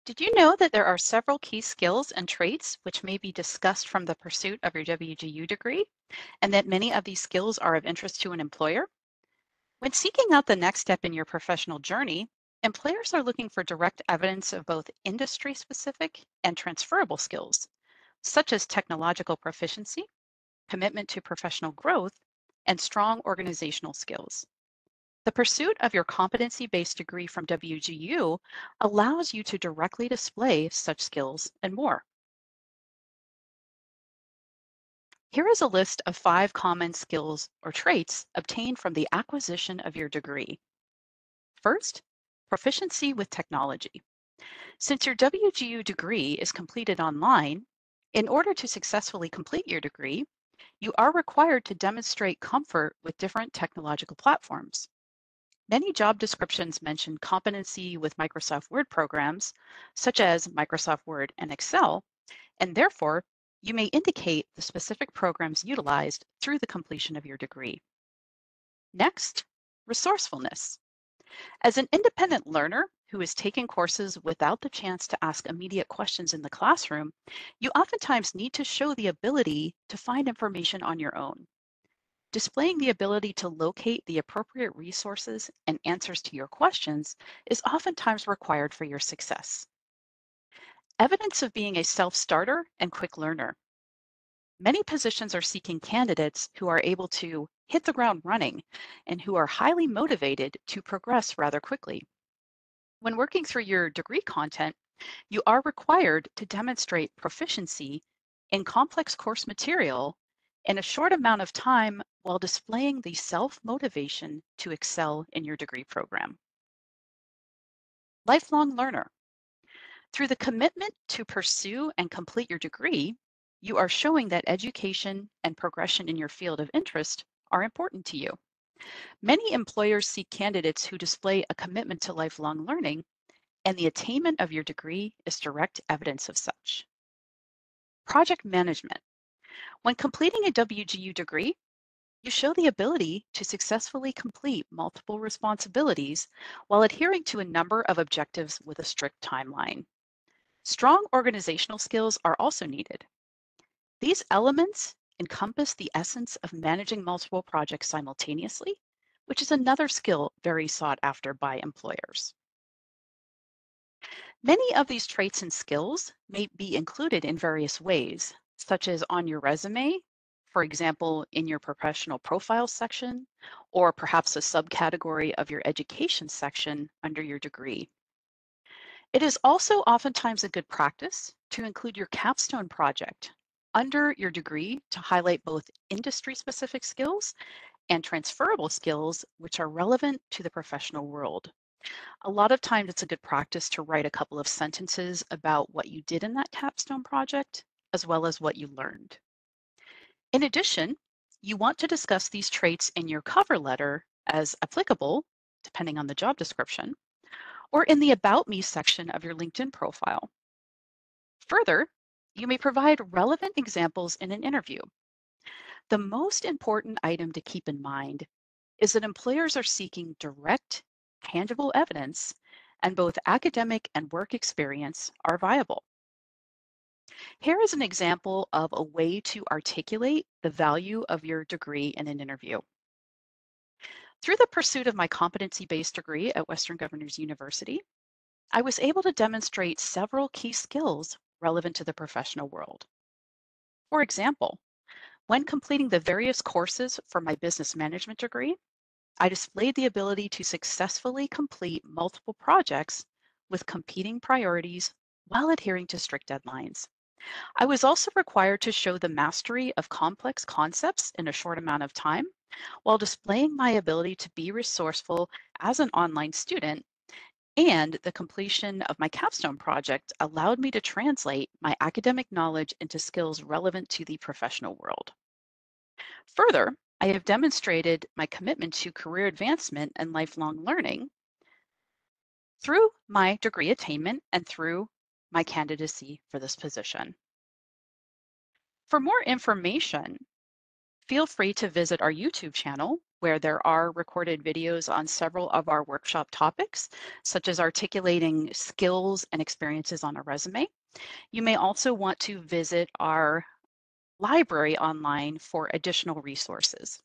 Did you know that there are several key skills and traits which may be discussed from the pursuit of your WGU degree, and that many of these skills are of interest to an employer? When seeking out the next step in your professional journey, employers are looking for direct evidence of both industry-specific and transferable skills, such as technological proficiency, commitment to professional growth, and strong organizational skills. The pursuit of your competency-based degree from WGU allows you to directly display such skills and more. Here is a list of 5 common skills or traits obtained from the acquisition of your degree. First, proficiency with technology. Since your WGU degree is completed online, in order to successfully complete your degree, you are required to demonstrate comfort with different technological platforms. Many job descriptions mention competency with Microsoft Word programs, such as Microsoft Word and Excel, and therefore, you may indicate the specific programs utilized through the completion of your degree. Next, resourcefulness. As an independent learner who is taking courses without the chance to ask immediate questions in the classroom, you oftentimes need to show the ability to find information on your own. Displaying the ability to locate the appropriate resources and answers to your questions is oftentimes required for your success. Evidence of being a self-starter and quick learner. Many positions are seeking candidates who are able to hit the ground running and who are highly motivated to progress rather quickly. When working through your degree content, you are required to demonstrate proficiency in complex course material in a short amount of time while displaying the self-motivation to excel in your degree program. Lifelong learner. Through the commitment to pursue and complete your degree, you are showing that education and progression in your field of interest are important to you. Many employers seek candidates who display a commitment to lifelong learning, and the attainment of your degree is direct evidence of such. Project management. When completing a WGU degree, you show the ability to successfully complete multiple responsibilities while adhering to a number of objectives with a strict timeline. Strong organizational skills are also needed. These elements encompass the essence of managing multiple projects simultaneously, which is another skill very sought after by employers. Many of these traits and skills may be included in various ways, such as on your resume, for example, in your professional profile section, or perhaps a subcategory of your education section under your degree. It is also oftentimes a good practice to include your capstone project under your degree to highlight both industry-specific skills and transferable skills which are relevant to the professional world. A lot of times it's a good practice to write a couple of sentences about what you did in that capstone project, as well as what you learned. In addition, you want to discuss these traits in your cover letter as applicable, depending on the job description, or in the About Me section of your LinkedIn profile. Further, you may provide relevant examples in an interview. The most important item to keep in mind is that employers are seeking direct, tangible evidence, and both academic and work experience are viable. Here is an example of a way to articulate the value of your degree in an interview. Through the pursuit of my competency-based degree at Western Governors University, I was able to demonstrate several key skills relevant to the professional world. For example, when completing the various courses for my business management degree, I displayed the ability to successfully complete multiple projects with competing priorities while adhering to strict deadlines. I was also required to show the mastery of complex concepts in a short amount of time while displaying my ability to be resourceful as an online student, and the completion of my capstone project allowed me to translate my academic knowledge into skills relevant to the professional world. Further, I have demonstrated my commitment to career advancement and lifelong learning through my degree attainment and through my candidacy for this position. For more information, feel free to visit our YouTube channel, where there are recorded videos on several of our workshop topics, such as articulating skills and experiences on a resume. You may also want to visit our library online for additional resources.